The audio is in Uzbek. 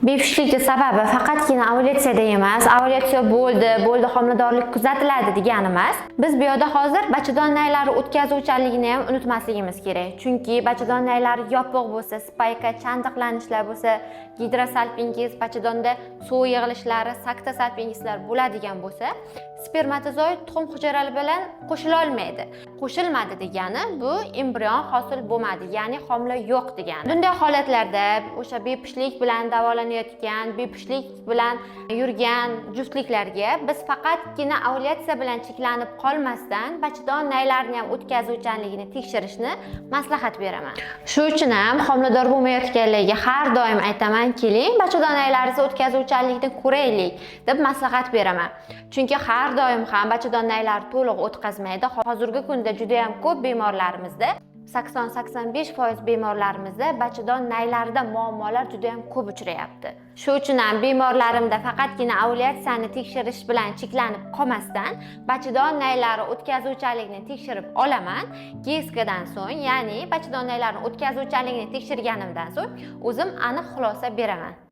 Bepushtlikning sababi faqatgina ovulyatsiyada emas, ovulyatsiya bo'ldi, homiladorlik kuzatiladi degani emas. Biz bu yerda hozir bachadon naylari o'tkazuvchanligini ham unutmasligimiz kerak. Chunki bachadon naylari yopiq bo'lsa, spayka, chandiqlanishlar bo'lsa, gidrosalpingiz, bachadonda suv yig'ilishlari, sakta salpingizlar bo'ladigan bo'lsa, spermatozoid tuxum hujayralari bilan qo'shila olmaydi. Qo'shilmadi degani bu embrion hosil bo'lmadi, ya'ni homila yo'q degani. Bunday holatlarda o'sha bepushtlik bilan davolanayotgan, bepushtlik bilan yurgan juftliklarga biz faqatgina ovulyatsiya bilan cheklanib qolmasdan bachadon naylarini ham o'tkazuvchanligini tekshirishni maslahat beraman. Shu uchun ham homilador bo'lmayotganlarga har doim aytaman, keling, bachadon naylaringizni o'tkazuvchanlikni ko'raylik deb maslahat beraman. Chunki har doim ham bachadon naylari to'liq o'tkazmaydi. Hozirgi kunda juda ham ko'p bemorlarimizda 80-85% bemorlarimizda bachadon naylarida muammolar juda ham ko'p uchrayapti. Shu uchun ham bemorlarimda faqatgina ovulyatsiyani tekshirish bilan cheklanib qolmasdan, bachadon naylari o'tkazuvchanligini tekshirib olaman. GSKdan so'ng, ya'ni bachadon naylarini o'tkazuvchanligini tekshirganimdan so'ng o'zim aniq xulosa beraman.